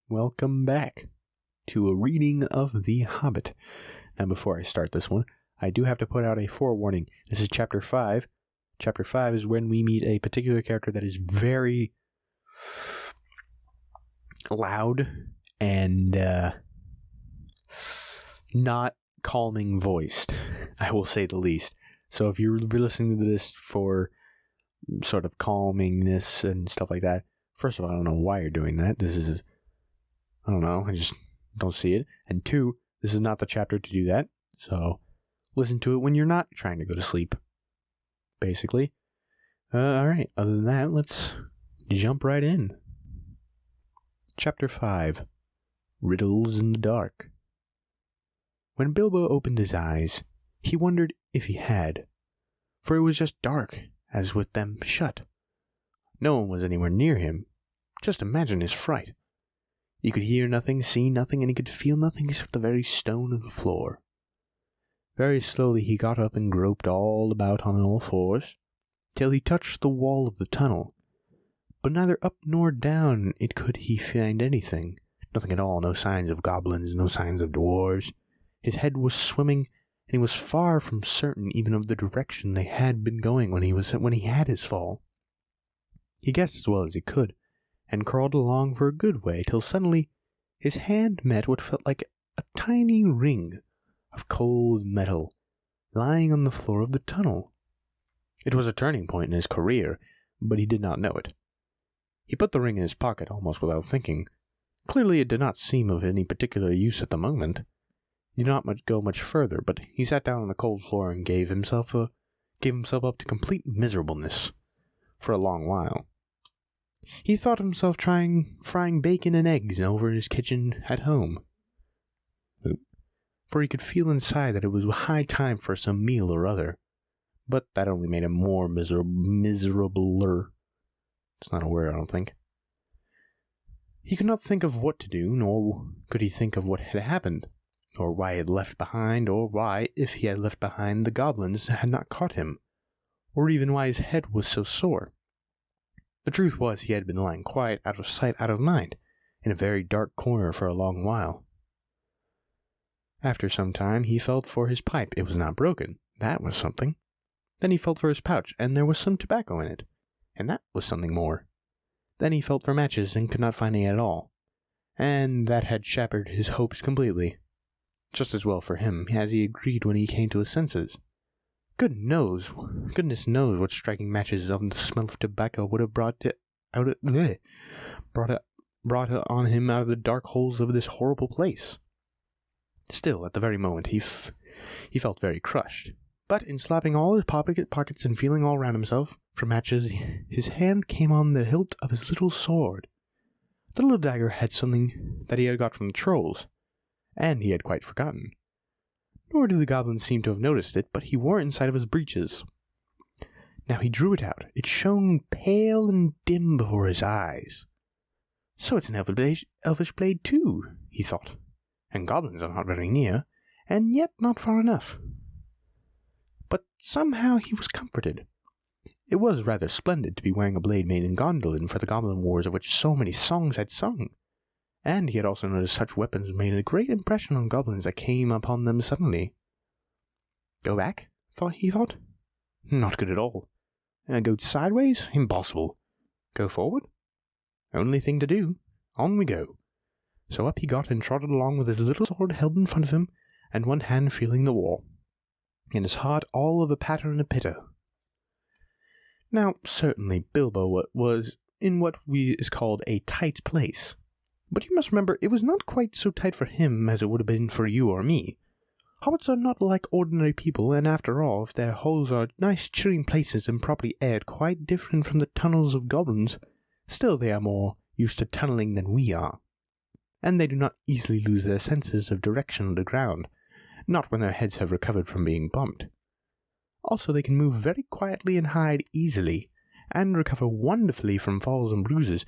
welcome back to a reading of The Hobbit. Now, before I start this one, I do have to put out a forewarning. This is Chapter 5. Chapter 5 is when we meet a particular character that is very loud and not calming voiced, I will say the least. So if you're listening to this for sort of calmingness and stuff like that, first of all, I don't know why you're doing that. I don't know, I just don't see it. And two, this is not the chapter to do that. So listen to it when you're not trying to go to sleep, basically. Alright, other than that, let's jump right in. Chapter 5, Riddles in the Dark. When Bilbo opened his eyes, he wondered if he had, for it was just dark, as with them shut. No one was anywhere near him. Just imagine his fright. He could hear nothing, see nothing, and he could feel nothing except the very stone of the floor. Very slowly he got up and groped all about on all fours, till he touched the wall of the tunnel. But neither up nor down it could he find anything. Nothing at all, no signs of goblins, no signs of dwarves. His head was swimming, and he was far from certain even of the direction they had been going when he had his fall. He guessed as well as he could, and crawled along for a good way, till suddenly his hand met what felt like a tiny ring of cold metal lying on the floor of the tunnel. It was a turning point in his career, but he did not know it. He put the ring in his pocket almost without thinking. Clearly it did not seem of any particular use at the moment. He did not go much further, but he sat down on the cold floor and gave himself up to complete miserableness for a long while. He thought himself frying bacon and eggs over his kitchen at home, for he could feel inside that it was high time for some meal or other, but that only made him more miserabler. It's not a word, I don't think. He could not think of what to do, nor could he think of what had happened, or why he had left behind, or why, if he had left behind, the goblins had not caught him, or even why his head was so sore. The truth was he had been lying quiet, out of sight, out of mind, in a very dark corner for a long while. After some time he felt for his pipe. It was not broken. That was something. Then he felt for his pouch, and there was some tobacco in it, and that was something more. Then he felt for matches, and could not find any at all, and that had shattered his hopes completely. Just as well for him, as he agreed when he came to his senses. Goodness knows what striking matches of the smell of tobacco would have brought on him out of the dark holes of this horrible place. Still, at the very moment, he felt very crushed. But in slapping all his pockets and feeling all round himself for matches, his hand came on the hilt of his little sword. The little dagger had something that he had got from the trolls, and he had quite forgotten. Nor did the goblin seem to have noticed it, but he wore it inside of his breeches. Now he drew it out. It shone pale and dim before his eyes. So it's an elvish blade too, he thought. And goblins are not very near, and yet not far enough. But somehow he was comforted. It was rather splendid to be wearing a blade made in Gondolin for the goblin wars of which so many songs had sung. And he had also noticed such weapons made a great impression on goblins that came upon them suddenly. Go back? He thought. Not good at all. Go sideways? Impossible. Go forward? Only thing to do. On we go. So up he got and trotted along with his little sword held in front of him, and one hand feeling the wall, and his heart all of a patter and a pitter. Now, certainly, Bilbo was in what is called a tight place. But you must remember, it was not quite so tight for him as it would have been for you or me. Hobbits are not like ordinary people, and after all, if their holes are nice chilling places and properly aired, quite different from the tunnels of goblins, still they are more used to tunneling than we are. And they do not easily lose their senses of direction on the ground, not when their heads have recovered from being bumped. Also, they can move very quietly and hide easily, and recover wonderfully from falls and bruises,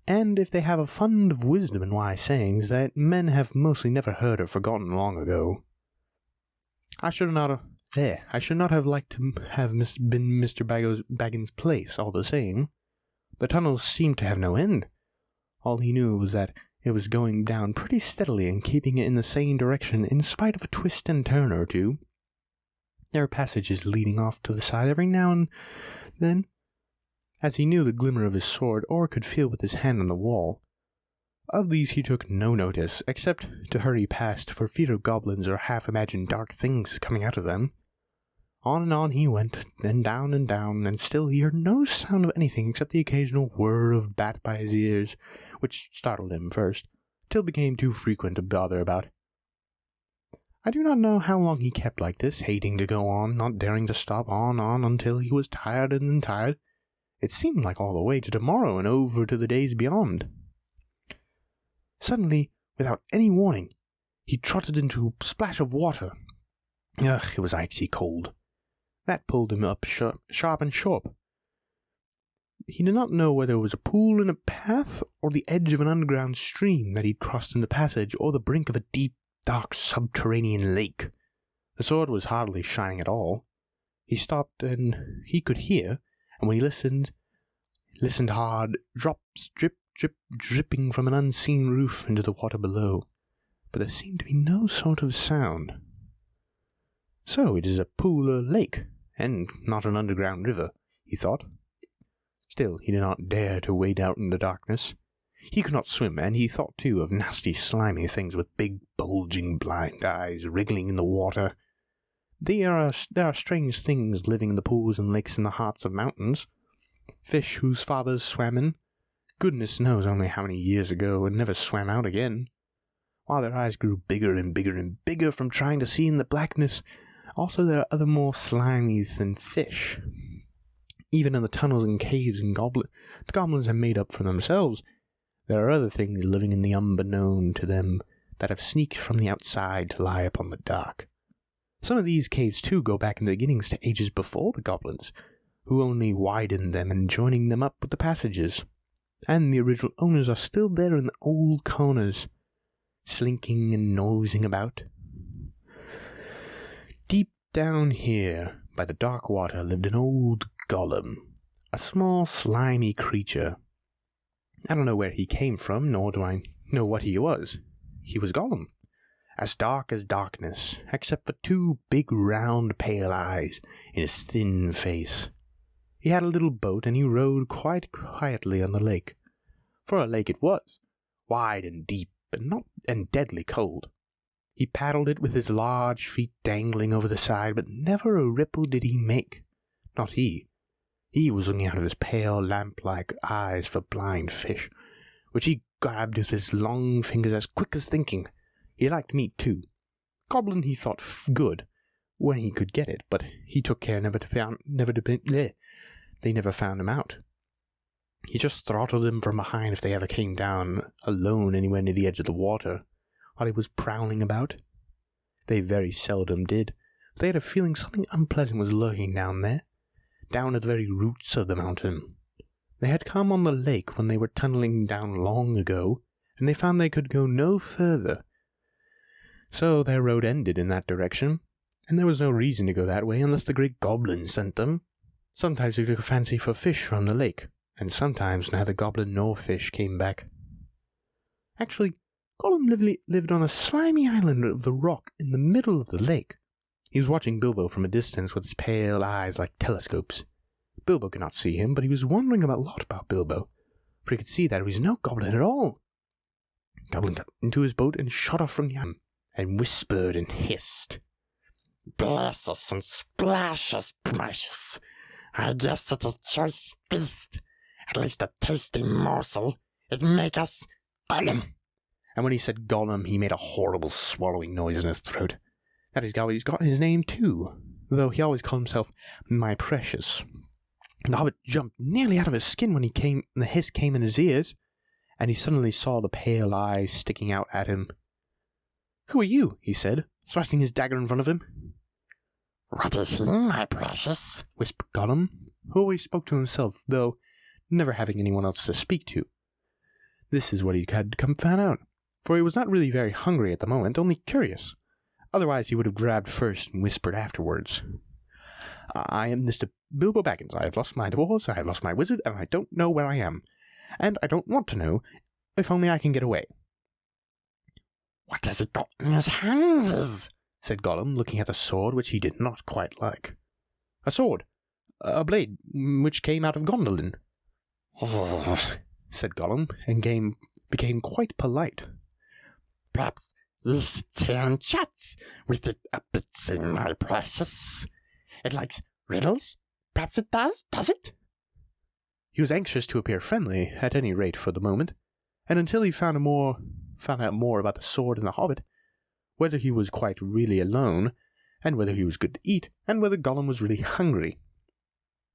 and if they have a fund of wisdom and wise sayings that men have mostly never heard or forgotten long ago. I should not have liked to have been Mr. Baggins' place, all the same. The tunnels seemed to have no end. All he knew was that It was going down pretty steadily and keeping it in the same direction in spite of a twist and turn or two. There were passages leading off to the side every now and then, as he knew the glimmer of his sword or could feel with his hand on the wall. Of these he took no notice, except to hurry past for fear of goblins or half-imagined dark things coming out of them. On and on he went, and down, and still he heard no sound of anything except the occasional whir of bat by his ears, which startled him first, till it became too frequent to bother about. I do not know how long he kept like this, hating to go on, not daring to stop, on, until he was tired and tired. It seemed like all the way to tomorrow and over to the days beyond. Suddenly, without any warning, he trotted into a splash of water. Ugh, it was icy cold. That pulled him up sharp and sharp. He did not know whether it was a pool in a path, or the edge of an underground stream that he'd crossed in the passage, or the brink of a deep, dark subterranean lake. The sword was hardly shining at all. He stopped, and he could hear, and when he listened hard, drops dripping from an unseen roof into the water below, but there seemed to be no sort of sound. So it is a pool or lake, and not an underground river, he thought. Still, he did not dare to wade out in the darkness. He could not swim, and he thought too of nasty slimy things with big bulging blind eyes wriggling in the water. There are strange things living in the pools and lakes in the hearts of mountains. Fish whose fathers swam in, goodness knows only how many years ago, and never swam out again. While their eyes grew bigger and bigger and bigger from trying to see in the blackness, also there are other more slimy than fish. Even in the tunnels and caves and the goblins have made up for themselves, there are other things living in the unbeknown to them that have sneaked from the outside to lie upon the dark. Some of these caves too go back in the beginnings to ages before the goblins, who only widened them and joining them up with the passages. And the original owners are still there in the old corners, slinking and nosing about. Deep down here, by the dark water, lived an old golem, a small slimy creature. I don't know where he came from, nor do I know what he was. He was Gollum, as dark as darkness, except for two big round pale eyes in his thin face. He had a little boat, and he rowed quite quietly on the lake. For a lake it was, wide and deep, and deadly cold. He paddled it with his large feet dangling over the side, but never a ripple did he make. Not he. He was looking out of his pale, lamp-like eyes for blind fish, which he grabbed with his long fingers as quick as thinking. He liked meat, too. Goblin he thought good, when he could get it, but he took care they never found him out. He just throttled them from behind if they ever came down alone anywhere near the edge of the water, while he was prowling about. They very seldom did. They had a feeling something unpleasant was lurking down there, down at the very roots of the mountain. They had come on the lake when they were tunneling down long ago, and they found they could go no further. So their road ended in that direction, and there was no reason to go that way unless the great goblin sent them. Sometimes they took a fancy for fish from the lake, and sometimes neither goblin nor fish came back. Actually, Gollum lived on a slimy island of the rock in the middle of the lake. He was watching Bilbo from a distance with his pale eyes like telescopes. Bilbo could not see him, but he was wondering a lot about Bilbo, for he could see that he was no goblin at all. Goblin got into his boat and shot off from the island, and whispered and hissed. "Bless us and splash us, precious. I guess it's a choice feast. At least a tasty morsel. It'd make us Gollum." And when he said Gollum, he made a horrible swallowing noise in his throat. That is how he's got his name too, though he always called himself my precious. The Hobbit jumped nearly out of his skin when the hiss came in his ears, and he suddenly saw the pale eyes sticking out at him. "Who are you?" he said, thrusting his dagger in front of him. "What is he, my precious?" whispered Gollum, who always spoke to himself, though never having anyone else to speak to. This is what he had come found out, for he was not really very hungry at the moment, only curious. Otherwise he would have grabbed first and whispered afterwards. "I am Mr. Bilbo Baggins. I have lost my dwarves, I have lost my wizard, and I don't know where I am. And I don't want to know, if only I can get away. What has he got in his hands? Said Gollum, looking at the sword which he did not quite like. A sword. A blade, which came out of Gondolin. Oh, Said Gollum, and became quite polite. perhaps you sit here and chat with it a bit, my precious. It likes riddles? Perhaps it does it? He was anxious to appear friendly, at any rate for the moment, and until he found out more about the sword and the Hobbit, whether he was quite really alone, and whether he was good to eat, and whether Gollum was really hungry.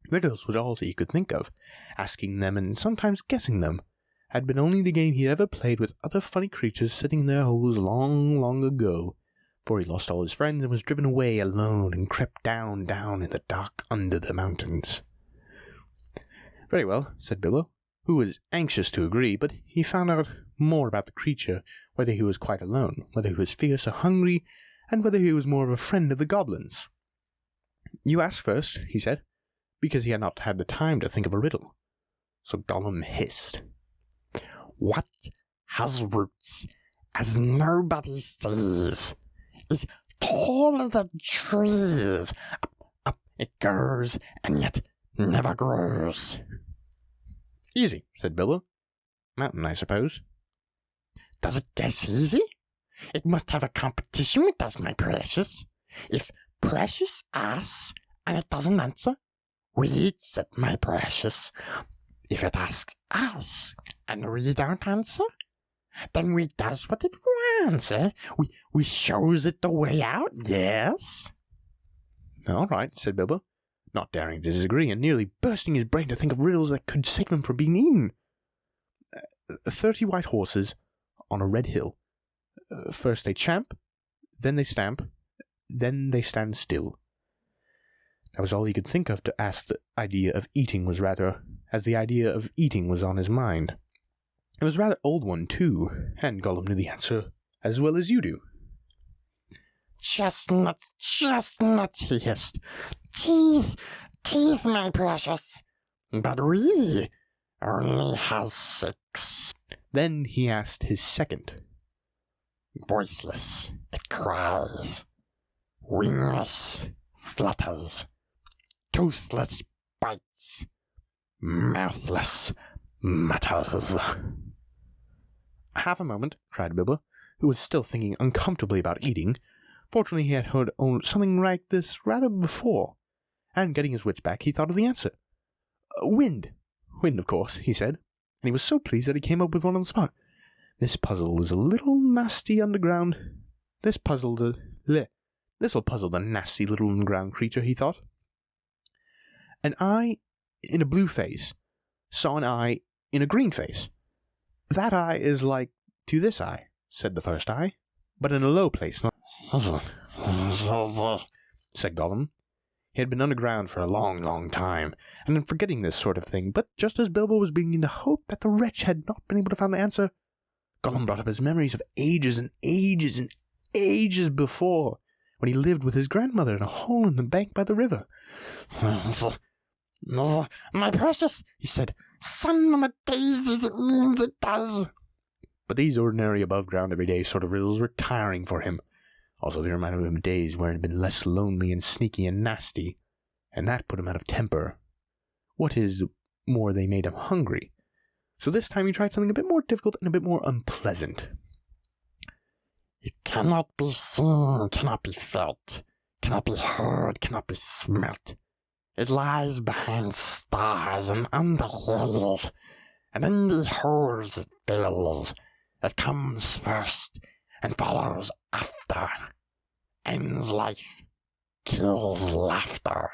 Riddles was all he could think of. Asking them and sometimes guessing them had been only the game he had ever played with other funny creatures sitting in their holes long, long ago, for he lost all his friends and was driven away alone and crept down in the dark under the mountains. Very well, said Bilbo, who was anxious to agree, but he found out more about the creature, whether he was quite alone, whether he was fierce or hungry, and whether he was more of a friend of the goblins. You asked first, he said, because he had not had the time to think of a riddle. So Gollum hissed. What has roots, as nobody sees, is taller than trees. Up it goes, and yet never grows. Easy, said Bilbo. Mountain, I suppose. Does it guess easy? It must have a competition with us, my precious. If Precious asks, and it doesn't answer, we eats it, my precious. If it asks us, and we don't answer, then we does what it wants, eh? We shows it the way out, yes? All right, said Bilbo, not daring to disagree, and nearly bursting his brain to think of riddles that could save him from being eaten. 30 white horses on a red hill. First they champ, then they stamp, then they stand still. That was all he could think of to ask. The idea of eating was rather, as the idea of eating was on his mind. It was a rather old one, too, and Gollum knew the answer as well as you do. Chestnuts, he hissed. Teeth, my precious. But we only has 6. Then he asked his second. Voiceless, it cries. Wingless, flutters. Toothless, bites. Mouthless, mutters. Half a moment, cried Bilbo, who was still thinking uncomfortably about eating. Fortunately, he had heard something like this rather before, and getting his wits back, he thought of the answer. Wind. Wind, of course, he said, and he was so pleased that he came up with one on the spot. This puzzle was a little nasty underground. This'll puzzle the nasty little underground creature, he thought. An eye in a blue face saw an eye in a green face. That eye is like to this eye, said the first eye, but in a low place. Said Gollum. He had been underground for a long, long time, and in forgetting this sort of thing, but just as Bilbo was beginning to hope that the wretch had not been able to find the answer, Gollum brought up his memories of ages and ages and ages before, when he lived with his grandmother in a hole in the bank by the river. My precious, he said, son of a daisies, it means it does. But these ordinary above-ground everyday sort of riddles were tiring for him. Also, they reminded him of days where it had been less lonely and sneaky and nasty, and that put him out of temper. What is more, they made him hungry. So this time he tried something a bit more difficult and a bit more unpleasant. It cannot be seen, cannot be felt, cannot be heard, cannot be smelt. It lies behind stars and under hills, and in the holes it fills. It comes first and follows after, ends life, kills laughter.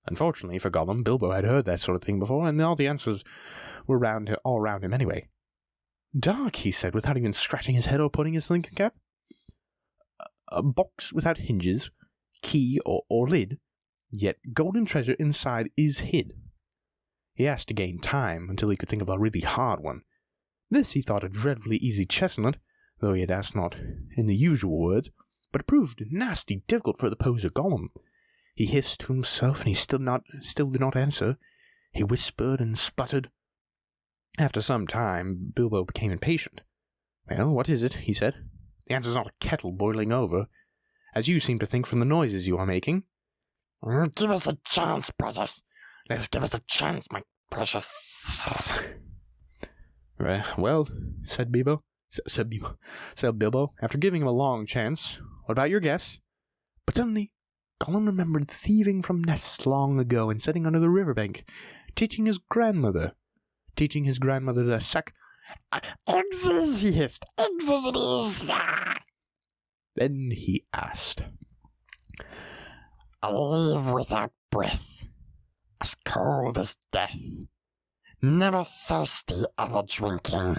Unfortunately for Gollum, Bilbo had heard that sort of thing before, and all the answers were all round him anyway. Dark, he said, without even scratching his head or putting his thinking cap. A box without hinges, key or lid, yet golden treasure inside is hid. He asked to gain time until he could think of a really hard one. This he thought a dreadfully easy chestnut, though he had asked not in the usual words, but it proved nasty difficult for the poser Gollum. He hissed to himself, and he still did not answer. He whispered and sputtered. After some time, Bilbo became impatient. Well, what is it? He said. The answer's not a kettle boiling over, as you seem to think from the noises you are making. Give us a chance, brothers. Let's give us a chance, my precious. Well, said Bilbo, after giving him a long chance. What about your guess? But suddenly, Gollum remembered thieving from nests long ago and sitting under the riverbank, teaching his grandmother to suck. Eggs, he hissed. Eggs it is. Then he asked, I live without breath, as cold as death, never thirsty, ever drinking,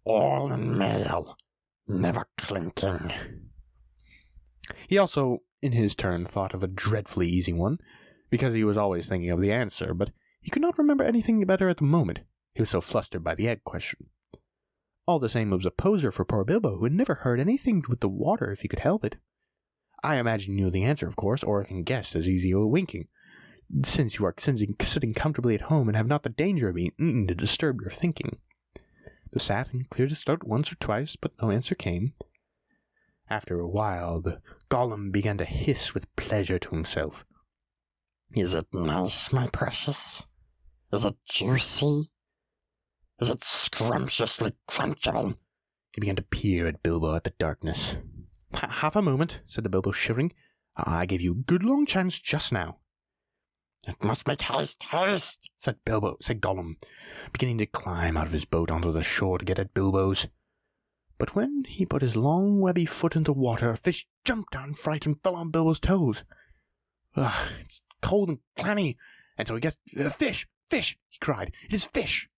all in mail, never clinking. He also, in his turn, thought of a dreadfully easy one, because he was always thinking of the answer, but he could not remember anything better at the moment. He was so flustered by the egg question. All the same, it was a poser for poor Bilbo, who had never heard anything with the water if he could help it. I imagine you know the answer, of course, or can guess as easy as winking, since you are sitting comfortably at home and have not the danger of being eaten to disturb your thinking. The sat and cleared his throat once or twice, but no answer came. After a while, the Gollum began to hiss with pleasure to himself. Is it nice, my precious? Is it juicy? Is it scrumptiously crunchable? He began to peer at Bilbo at the darkness. Half a moment, said the Bilbo, shivering. I gave you a good long chance just now. It must make haste, said Gollum, beginning to climb out of his boat onto the shore to get at Bilbo's. But when he put his long webby foot into water, a fish jumped out in fright and fell on Bilbo's toes. Ugh, it's cold and clammy, and so he gets fish, he cried. It is fish.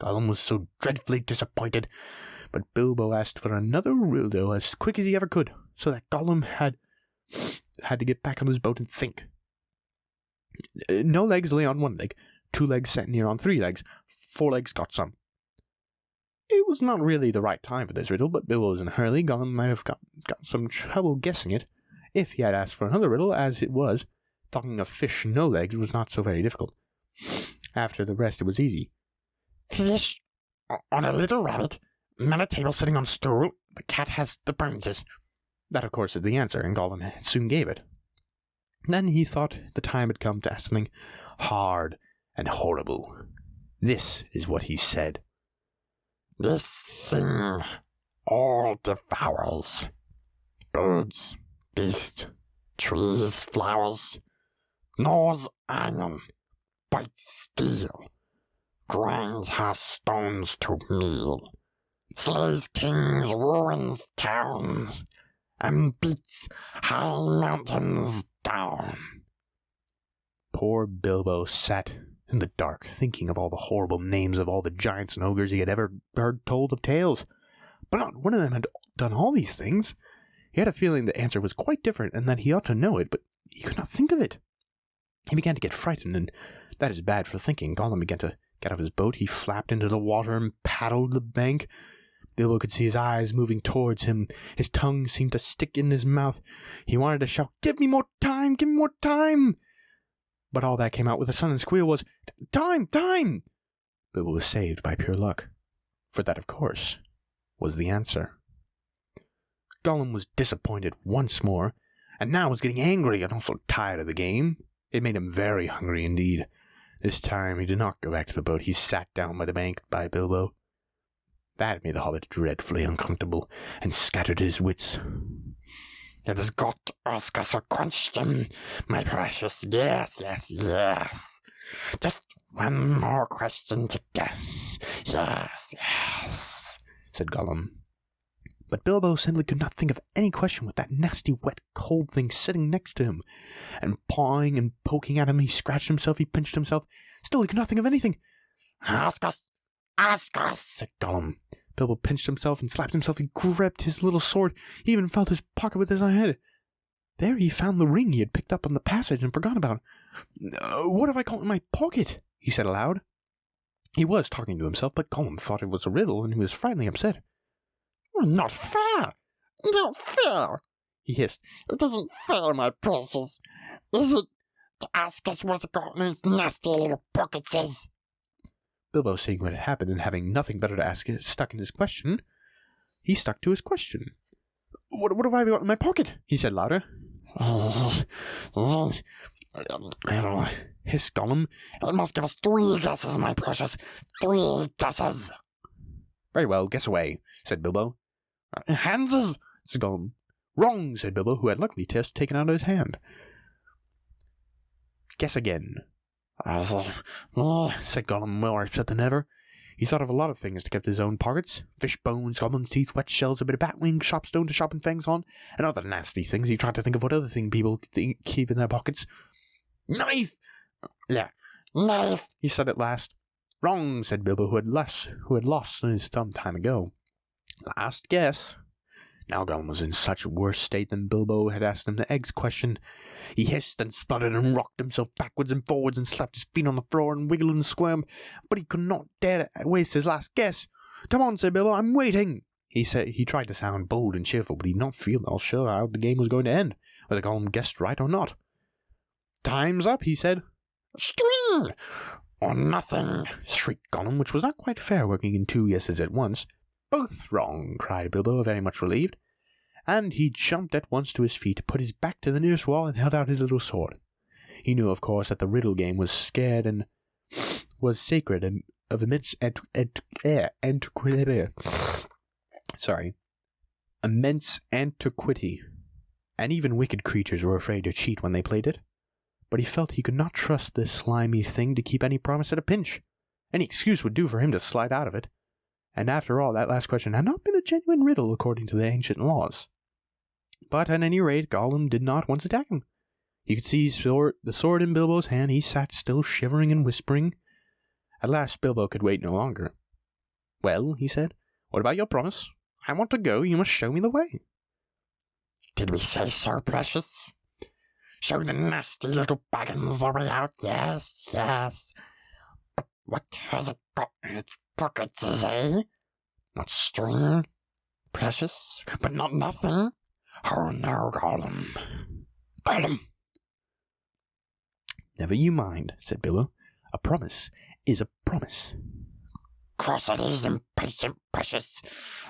Gollum was so dreadfully disappointed, but Bilbo asked for another riddle as quick as he ever could, so that Gollum had to get back on his boat and think. No legs lay on one leg, 2 legs sat near on 3 legs, 4 legs got some. It was not really the right time for this riddle, but Bilbo was in a hurry. Gollum might have got some trouble guessing it, if he had asked for another riddle, as it was. Talking of fish no legs was not so very difficult. After the rest, it was easy. Fish on a little rabbit, man at table sitting on a stool, the cat has the boneses. That, of course, is the answer, and Gollum soon gave it. Then he thought the time had come to ask something hard and horrible. This is what he said. This thing all devours. Birds, beasts, trees, flowers, gnaws iron, bites steel, grinds hard stones to meal, slays kings, ruins towns, and beats high mountains down. Poor Bilbo sat in the dark, thinking of all the horrible names of all the giants and ogres he had ever heard told of tales. But not one of them had done all these things. He had a feeling the answer was quite different, and that he ought to know it, but he could not think of it. He began to get frightened, and that is bad for thinking. Gollum began to get out of his boat. He flapped into the water and paddled the bank. Bilbo could see his eyes moving towards him. His tongue seemed to stick in his mouth. He wanted to shout, "Give me more time! Give me more time!" But all that came out with a sudden squeal was, "Time! Time!" Bilbo was saved by pure luck. For that, of course, was the answer. Gollum was disappointed once more, and now was getting angry and also tired of the game. It made him very hungry indeed. This time he did not go back to the boat. He sat down by the bank by Bilbo. That made the Hobbit dreadfully uncomfortable, and scattered his wits. It has got to ask us a question, my precious. Yes. Just one more question to guess. Yes, said Gollum. But Bilbo simply could not think of any question with that nasty, wet, cold thing sitting next to him. And pawing and poking at him, he scratched himself, he pinched himself. Still, he could not think of anything. Ask us, said Gollum. Bilbo pinched himself and slapped himself. He gripped his little sword. He even felt his pocket with his own head. There he found the ring he had picked up on the passage and forgot about. What have I got in my pocket? He said aloud. He was talking to himself, but Gollum thought it was a riddle, and he was frightfully upset. Not fair! Not fair! He hissed. It isn't fair, my precious. Is it to ask us what's got in his nasty little pockets? Bilbo, seeing what had happened and having nothing better to ask, stuck to his question. What have I got in my pocket? He said louder. Hissed Gollum. It must give us 3 guesses, my precious. 3 guesses. Very well, guess away, said Bilbo. Hanses, said Gollum. Wrong, said Bilbo, who had luckily just taken out his hand. Guess again, said Gollum, more upset than ever. He thought of a lot of things to keep his own pockets. Fish bones, goblin's teeth, wet shells, a bit of bat wing, sharpstone to sharpen fangs on, and other nasty things. He tried to think of what other thing people keep in their pockets. Knife! Yeah, knife, he said at last. Wrong, said Bilbo, who had lost his thumb time ago. Last guess. Now Gollum was in such a worse state than Bilbo had asked him the eggs question. He hissed and spluttered and rocked himself backwards and forwards and slapped his feet on the floor and wiggled and squirmed, but he could not dare to waste his last guess. Come on, said Bilbo, I'm waiting. He said he tried to sound bold and cheerful, but he did not feel all sure how the game was going to end, whether Gollum guessed right or not. Time's up, he said. String! Or nothing, shrieked Gollum, which was not quite fair, working in 2 guesses at once. Both wrong, cried Bilbo, very much relieved. And he jumped at once to his feet, put his back to the nearest wall, and held out his little sword. He knew, of course, that the riddle game was sacred and of immense antiquity, and even wicked creatures were afraid to cheat when they played it. But he felt he could not trust this slimy thing to keep any promise at a pinch. Any excuse would do for him to slide out of it. And after all, that last question had not been a genuine riddle according to the ancient laws. But at any rate, Gollum did not once attack him. You could see the sword in Bilbo's hand. He sat still, shivering and whispering. At last, Bilbo could wait no longer. Well, he said, what about your promise? I want to go. You must show me the way. Did we say so, precious? Show the nasty little baggins the way out, yes, yes. But what has it got in its pockets, eh? Not string, precious, but not nothing. Oh no, Gollum. Gollum! Never you mind, said Bilbo. A promise is a promise. Cross it is, impatient precious,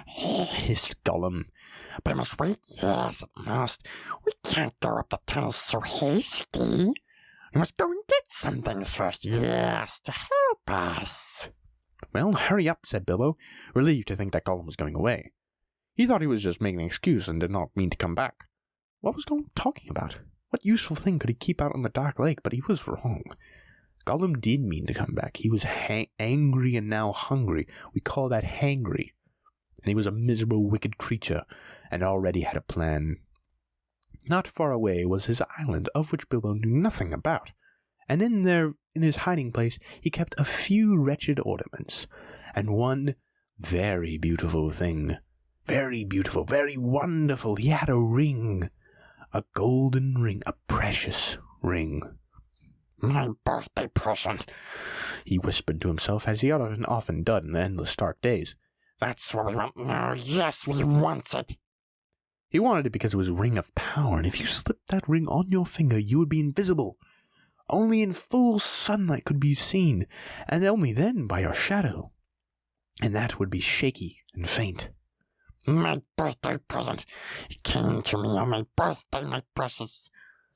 hissed Gollum. But it must wait, yes, it must. We can't go up the tunnel so hasty. We must go and get some things first, yes, to help us. Well, hurry up, said Bilbo, relieved to think that Gollum was going away. He thought he was just making an excuse and did not mean to come back. What was Gollum talking about? What useful thing could he keep out on the dark lake? But he was wrong. Gollum did mean to come back. He was angry and now hungry. We call that hangry. And he was a miserable, wicked creature, and already had a plan. Not far away was his island, of which Bilbo knew nothing about, and in his hiding place he kept a few wretched ornaments, and one very beautiful thing. Very beautiful, very wonderful. He had a ring. A golden ring, a precious ring. My birthday present, he whispered to himself, as he often done in the endless dark days. That's what we want now. Yes, we want it. He wanted it because it was a ring of power, and if you slipped that ring on your finger, you would be invisible. Only in full sunlight could be seen, and only then by your shadow. And that would be shaky and faint. My birthday present. It came to me on my birthday, my precious.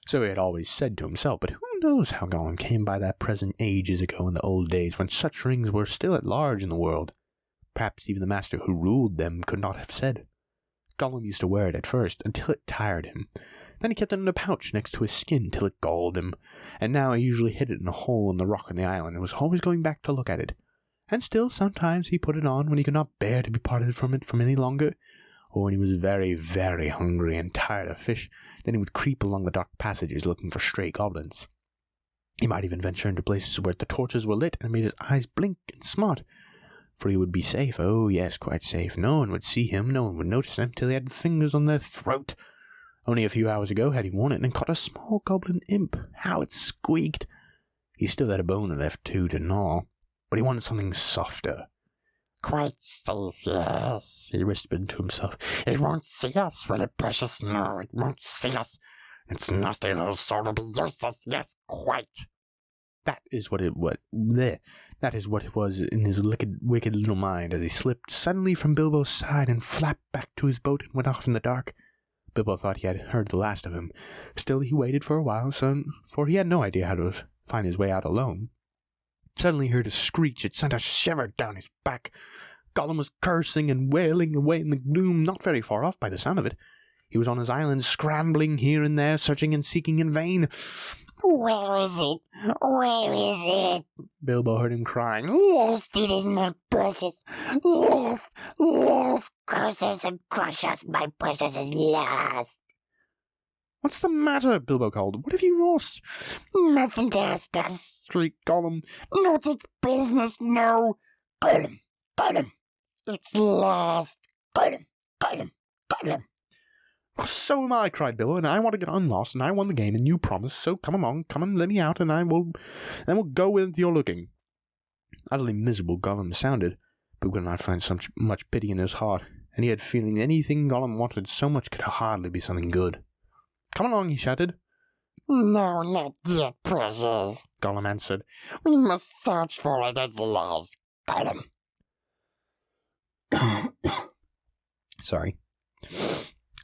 So he had always said to himself, but who knows how Gollum came by that present ages ago in the old days when such rings were still at large in the world. Perhaps even the master who ruled them could not have said. Gollum used to wear it at first, until it tired him. Then he kept it in a pouch next to his skin till it galled him, and now he usually hid it in a hole in the rock on the island and was always going back to look at it. And still sometimes he put it on when he could not bear to be parted from it any longer, or when he was very, very hungry and tired of fish. Then he would creep along the dark passages looking for stray goblins. He might even venture into places where the torches were lit and made his eyes blink and smart, for he would be safe. Oh yes, quite safe. No one would see him, no one would notice him till he had fingers on their throat. Only a few hours ago had he worn it and caught a small goblin imp. How it squeaked! He still had a bone left too to gnaw, but he wanted something softer. Quite safe, yes, he whispered to himself. It won't see us, will it, precious? No, it won't see us. Its nasty little soul will be useless, yes, quite. That is what it was in his wicked little mind as he slipped suddenly from Bilbo's side and flapped back to his boat and went off in the dark. Bilbo thought he had heard the last of him. Still, he waited for a while, for he had no idea how to find his way out alone. Suddenly he heard a screech. It sent a shiver down his back. Gollum was cursing and wailing away in the gloom, not very far off by the sound of it. He was on his island, scrambling here and there, searching and seeking in vain. Where is it? Where is it? Bilbo heard him crying. Lost it is my precious. Lost, lost. Curses and crushes, my precious is lost. What's the matter? Bilbo called. What have you lost? Mustn't ask us, shrieked Gollum. Not its business, no. Gollum, Gollum. It's lost. Gollum, Gollum, Gollum. Oh, so am I, cried Bilbo, and I want to get unlost, and I won the game, and you promised, so come along, come and let me out, and we'll go with your looking. Utterly miserable Gollum sounded, but could not find much pity in his heart, and he had feeling anything Gollum wanted so much could hardly be something good. Come along, he shouted. No, not yet, precious, Gollum answered. We must search for it as lost, Gollum. Sorry.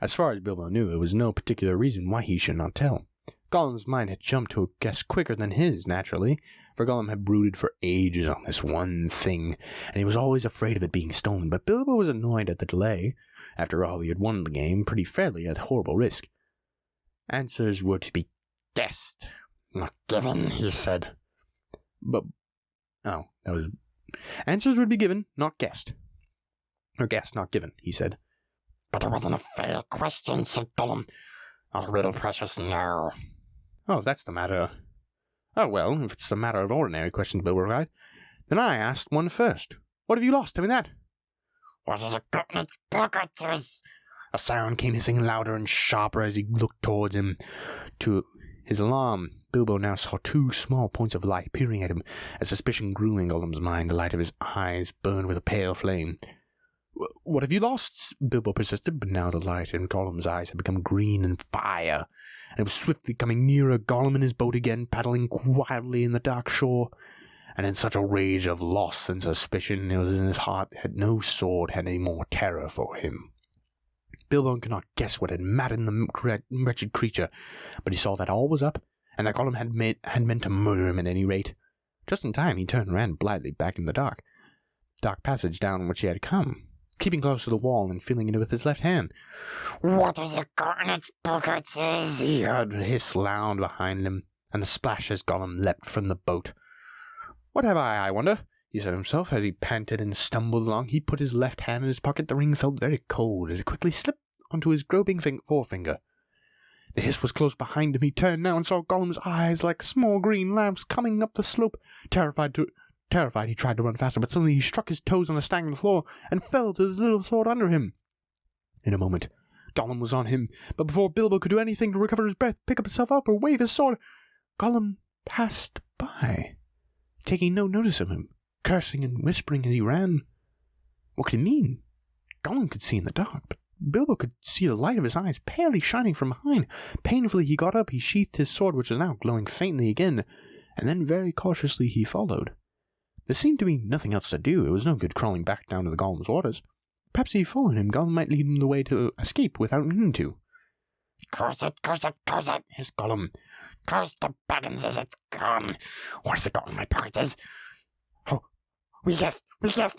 As far as Bilbo knew, it was no particular reason why he should not tell. Gollum's mind had jumped to a guess quicker than his, naturally, for Gollum had brooded for ages on this one thing, and he was always afraid of it being stolen, but Bilbo was annoyed at the delay. After all, he had won the game pretty fairly at horrible risk. Answers were to be guessed, not given, he said. Answers would be given, not guessed. Or guessed, not given, he said. But it wasn't a fair question, said Gollum. A riddle, precious, no. Oh, if that's the matter. Oh, well, if it's a matter of ordinary questions, Bilbo replied, then I asked one first. What have you lost? Tell me that. What has it got in its pockets? A sound came hissing louder and sharper as he looked towards him. To his alarm, Bilbo now saw two small points of light peering at him. As suspicion grew in Gollum's mind, the light of his eyes burned with a pale flame. What have you lost? Bilbo persisted, but now the light in Gollum's eyes had become green and fire, and it was swiftly coming nearer. Gollum in his boat again, paddling quietly in the dark shore, and in such a rage of loss and suspicion it was in his heart that no sword had any more terror for him. Bilbo could not guess what had maddened the wretched creature, but he saw that all was up, and that Gollum had meant to murder him at any rate. Just in time he turned and ran blithely back in the dark passage down which he had come, keeping close to the wall and feeling it with his left hand. What has it got in its pockets? He heard a hiss loud behind him, and the splash as Gollum leapt from the boat. What have I wonder? He said to himself as he panted and stumbled along. He put his left hand in his pocket. The ring felt very cold as it quickly slipped onto his groping forefinger. The hiss was close behind him. He turned now and saw Gollum's eyes like small green lamps coming up the slope. Terrified, he tried to run faster, but suddenly he struck his toes on the stagnant floor and fell to his little sword under him. In a moment, Gollum was on him, but before Bilbo could do anything to recover his breath, pick up himself up, or wave his sword, Gollum passed by, taking no notice of him, cursing and whispering as he ran. What could it mean? Gollum could see in the dark, but Bilbo could see the light of his eyes palely shining from behind. Painfully he got up, he sheathed his sword, which was now glowing faintly again, and then very cautiously he followed. There seemed to be nothing else to do. It was no good crawling back down to the Gollum's waters. Perhaps if he followed him, Gollum might lead him the way to escape without needing to. Curse it, curse it, curse it, hissed Gollum. Curse the Baggins as it's gone. What has it got in my pockets? Oh, we guessed,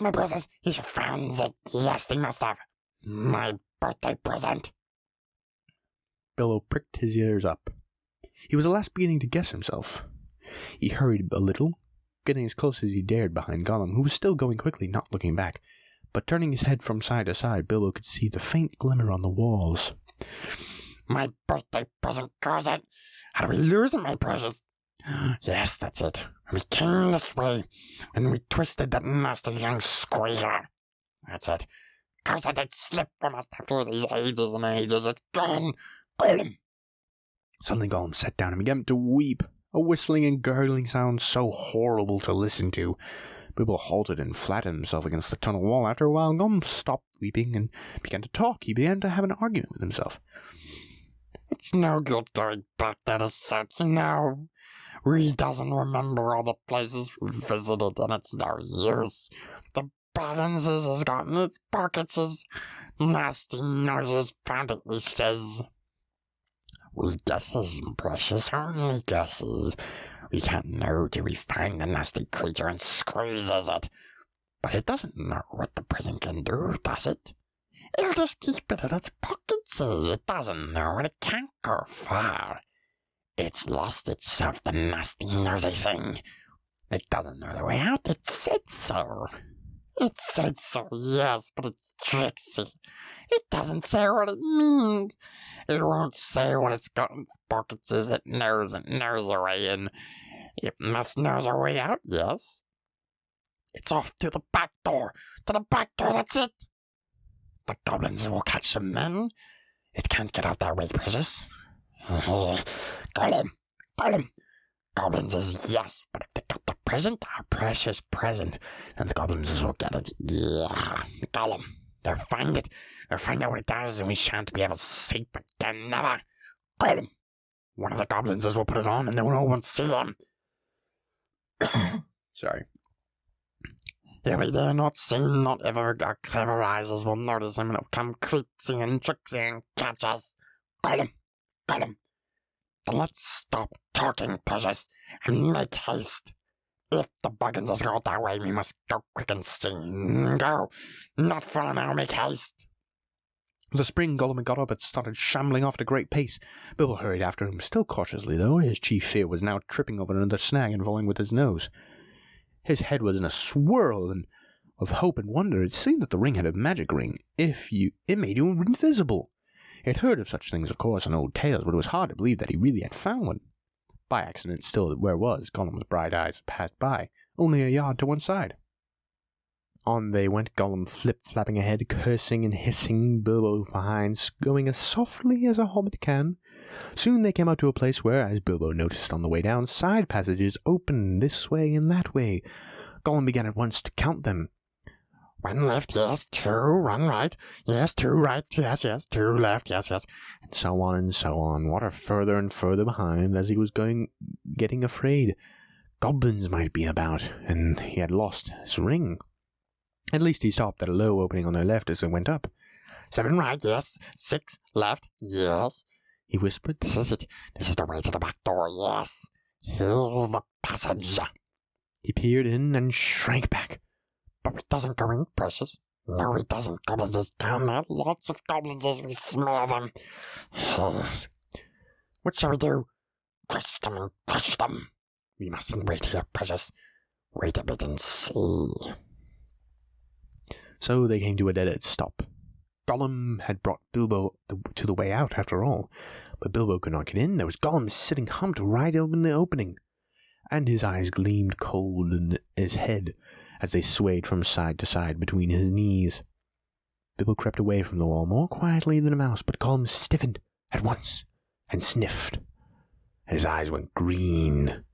my brothers. He found it. Yes, he must have. My birthday present. Bilbo pricked his ears up. He was at last beginning to guess himself. He hurried a little, getting as close as he dared behind Gollum, who was still going quickly, not looking back. But turning his head from side to side, Bilbo could see the faint glimmer on the walls. My birthday present, curse it. How do we lose it, my precious? Yes, that's it. We came this way, and we twisted that nasty young squeaker. That's it. Curse it slipped from us after these ages and ages. It's gone. Gollum. Suddenly Gollum sat down and began to weep, a whistling and gurgling sound so horrible to listen to. Bilbo halted and flattened himself against the tunnel wall. After a while, Gollum stopped weeping and began to talk. He began to have an argument with himself. It's no good going back there to search now. We doesn't remember all the places we visited, and it's no use. The Baggins has gotten its pockets. Nasty noses found it, he says. We guesses, precious, only guesses. We can't know till we find the nasty creature and squeezes it. But it doesn't know what the prison can do, does it? It'll just keep it in its pockets. It doesn't know, and it can't go far. It's lost itself, the nasty nosy thing. It doesn't know the way out. It said so. It said so, yes, but it's tricksy. It doesn't say what it means. It won't say what it's got in its pockets as it knows a way in. It must know a way out, yes. It's off to the back door. To the back door, that's it. The goblins will catch them then. It can't get out that way, precious. Gollum. Goblins is yes, but if they got the present, our precious present, then the goblins will get it. Yeah. Gollum. They'll find it. They'll find out what it does, and we shan't be able to sleep again, never. Gollum. One of the goblins will put it on, and then no one see him. Sorry. He'll be there, not seen, not ever. Our clever eyes will notice him, and it'll come creepsy and tricksy and catch us. Gollum. Then let's stop talking, precious, and make haste. If the buggins has got that way, we must go quick and sing. Go. Not far now, make haste. With a spring, Gollum got up and started shambling off at a great pace. Bilbo hurried after him, still cautiously, though. His chief fear was now tripping over another snag and falling with his nose. His head was in a swirl of hope and wonder. It seemed that the ring had a magic ring. It made you invisible. He had heard of such things, of course, in old tales, but it was hard to believe that he really had found one. By accident, still, where was Gollum's bright eyes passed by, only a yard to one side. On they went, Gollum flip-flapping ahead, cursing and hissing, Bilbo behind, going as softly as a hobbit can. Soon they came out to a place where, as Bilbo noticed on the way down, side passages opened this way and that way. Gollum began at once to count them. 1 left, yes, 2, 1 right, yes, 2 right, yes, 2 left, yes, and so on, water further and further behind, as he was getting afraid. Goblins might be about, and he had lost his ring. At least he stopped at a low opening on their left as they went up. 7 right, yes, 6 left, yes, he whispered. This is it. This is the way to the back door, yes. Here's the passage. He peered in and shrank back. But it doesn't go in, precious. No, it doesn't. Goblins is down there. Lots of goblins as we smell them. What shall we do? Crush them and crush them. We mustn't wait here, precious. Wait a bit and see. So they came to a dead stop. Gollum had brought Bilbo to the way out, after all. But Bilbo could not get in. There was Gollum sitting humped right open the opening. And his eyes gleamed cold in his head as they swayed from side to side between his knees. Bilbo crept away from the wall more quietly than a mouse, but Gollum stiffened at once and sniffed, and his eyes went green.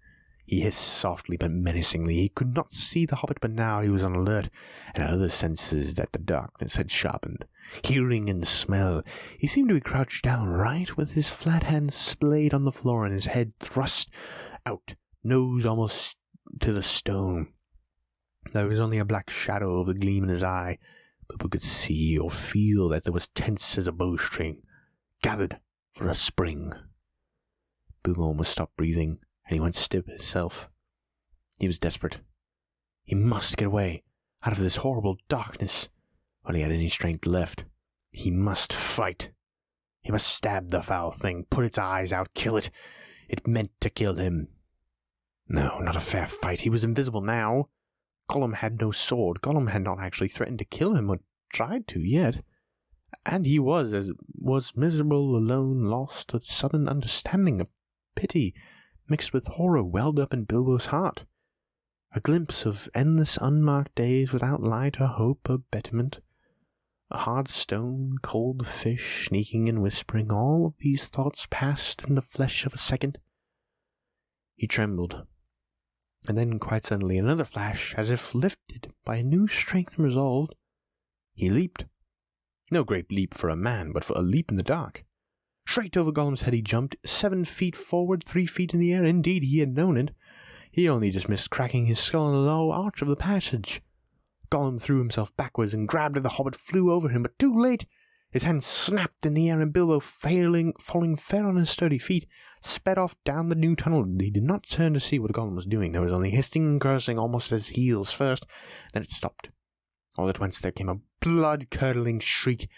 He hissed softly but menacingly. He could not see the hobbit, but now he was on alert, and had other senses that the darkness had sharpened. Hearing and smell. He seemed to be crouched down right, with his flat hands splayed on the floor and his head thrust out, nose almost to the stone. There was only a black shadow of the gleam in his eye. Bilbo could see or feel that it was tense as a bowstring, gathered for a spring. Bilbo almost stopped breathing, and he went stiff himself. He was desperate. He must get away, out of this horrible darkness, while he had any strength left. He must fight. He must stab the foul thing, put its eyes out, kill it. It meant to kill him. No, not a fair fight. He was invisible now. Gollum had no sword. Gollum had not actually threatened to kill him, or tried to yet. And he was miserable, alone, lost. A sudden understanding, a pity, mixed with horror, welled up in Bilbo's heart. A glimpse of endless unmarked days without light or hope or betterment. A hard stone, cold fish, sneaking and whispering, all of these thoughts passed in the flesh of a second. He trembled. And then, quite suddenly, another flash, as if lifted by a new strength and resolve. He leaped. No great leap for a man, but for a leap in the dark. Straight over Gollum's head he jumped, 7 feet forward, 3 feet in the air. Indeed, he had known it. He only just missed cracking his skull in the low arch of the passage. Gollum threw himself backwards and grabbed the hobbit, flew over him, but too late. His hand snapped in the air, and Bilbo, falling fair on his sturdy feet, sped off down the new tunnel. He did not turn to see what Gollum was doing. There was only hissing and cursing almost at his heels first, then it stopped. All at once there came a blood-curdling shriek,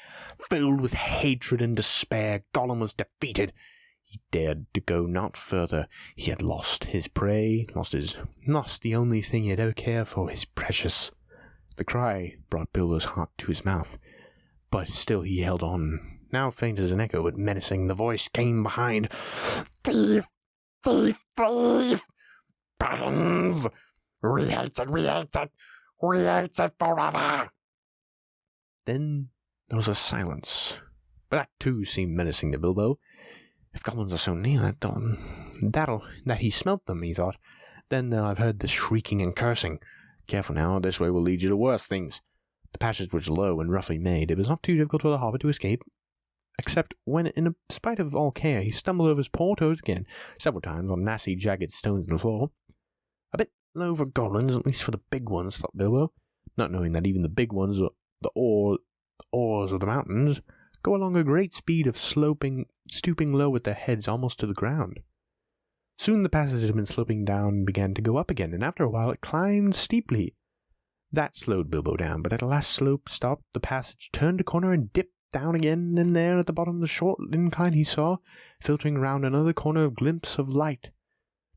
filled with hatred and despair. Gollum was defeated. He dared to go not further. He had lost his prey, lost the only thing he had ever cared for, his precious. The cry brought Bilbo's heart to his mouth, but still he held on. Now faint as an echo, but menacing, the voice came behind. Thief! Thief! Thief! Buttons! We hate it! We hate it! We hate it forever! Then there was a silence, but that too seemed menacing to Bilbo. If goblins are so near that he smelt them, he thought. Then I've heard the shrieking and cursing. Careful now, this way will lead you to worse things. The passage was low and roughly made. It was not too difficult for the hobbit to escape, except when, in spite of all care, he stumbled over his poor toes again, several times on massy, jagged stones in the floor. A bit low for goblins, at least for the big ones, thought Bilbo, not knowing that even the big ones, the oars of the mountains, go along a great speed of stooping low with their heads almost to the ground. Soon the passage had been sloping down and began to go up again, and after a while it climbed steeply. That slowed Bilbo down, but at the last slope stopped, the passage turned a corner and dipped down again, and there at the bottom of the short incline he saw, filtering round another corner, a glimpse of light.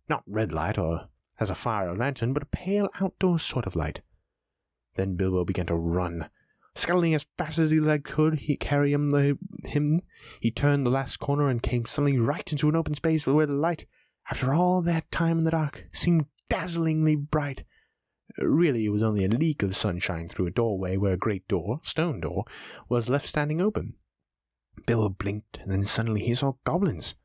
Not red light, or as a fire or lantern, but a pale outdoor sort of light. Then Bilbo began to run. Scuttling as fast as his leg could carry him, he turned the last corner and came suddenly right into an open space where the light, after all that time in the dark, seemed dazzlingly bright. Really, it was only a leak of sunshine through a doorway where a great door, stone door, was left standing open. Bilbo blinked, and then suddenly he saw goblins.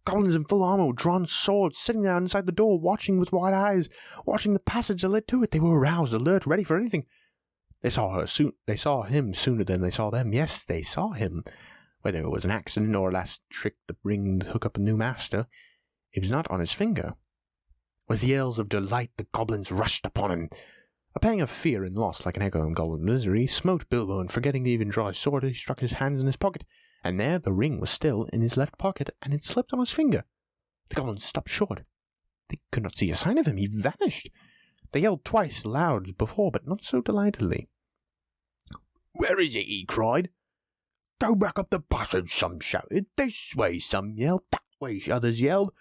Goblins in full armor with drawn swords, sitting there inside the door, watching with wide eyes, watching the passage that led to it. They were aroused, alert, ready for anything. They saw him sooner than they saw them. Yes, they saw him. Whether it was an accident or a last trick to hook up a new master, it was not on his finger. With yells of delight, the goblins rushed upon him. A pang of fear and loss, like an echo in goblin misery, smote Bilbo, and forgetting to even draw his sword, he struck his hands in his pocket, and there the ring was still in his left pocket, and it slipped on his finger. The goblins stopped short. They could not see a sign of him. He vanished. They yelled twice loud as before, but not so delightedly. "Where is he?" he cried. "Go back up the passage," some shouted. "This way," some yelled. "That way," others yelled.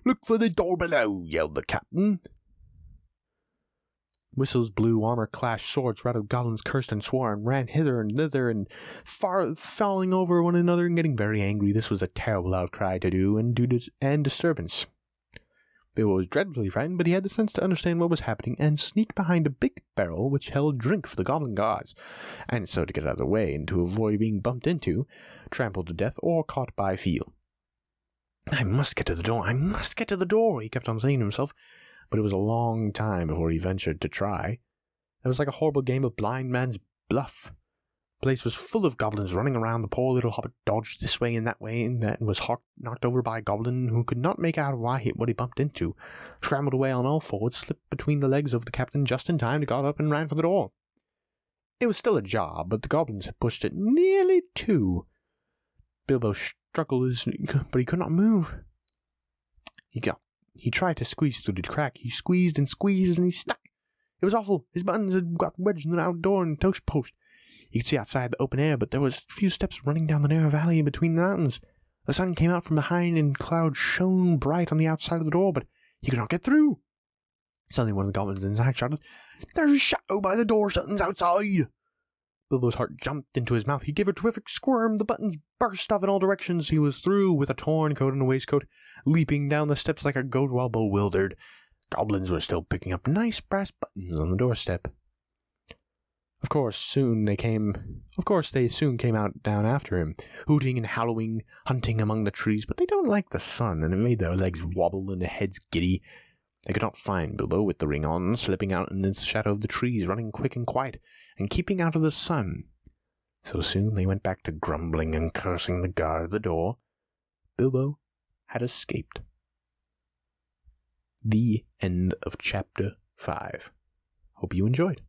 "Look for the door below," yelled the captain. Whistles blew, armor clashed, swords rattled, goblins cursed and swore, and ran hither and thither, and falling over one another and getting very angry. This was a terrible outcry to do, and disturbance. Bilbo was dreadfully frightened, but he had the sense to understand what was happening, and sneak behind a big barrel which held drink for the goblin gods, and so to get out of the way, and to avoid being bumped into, trampled to death, or caught by feel. "I must get to the door, I must get to the door," he kept on saying to himself, but it was a long time before he ventured to try. It was like a horrible game of blind man's bluff. The place was full of goblins running around. The poor little hobbit dodged this way and that way, and then was knocked over by a goblin who could not make out what he bumped into, scrambled away on all fours, slipped between the legs of the captain just in time to got up and ran for the door. It was still ajar, but the goblins had pushed it nearly to. Bilbo struggled, but he could not move. He tried to squeeze through the crack. He squeezed and squeezed, and he stuck. It was awful. His buttons had got wedged in the outdoor and toast post. You could see outside the open air, but there was a few steps running down the narrow valley between the mountains. The sun came out from behind, and clouds shone bright on the outside of the door, but he could not get through. Suddenly one of the goblins inside shouted, "There's a shadow by the door, something's outside!" Bilbo's heart jumped into his mouth. He gave a terrific squirm. The buttons burst off in all directions. He was through with a torn coat and a waistcoat, leaping down the steps like a goat while bewildered. Goblins were still picking up nice brass buttons on the doorstep. Of course, they soon came out down after him, hooting and howling, hunting among the trees, but they don't like the sun, and it made their legs wobble and their heads giddy. They could not find Bilbo with the ring on, slipping out in the shadow of the trees, running quick and quiet, and keeping out of the sun. So soon they went back to grumbling and cursing the guard at the door. Bilbo had escaped. The end of Chapter 5. Hope you enjoyed.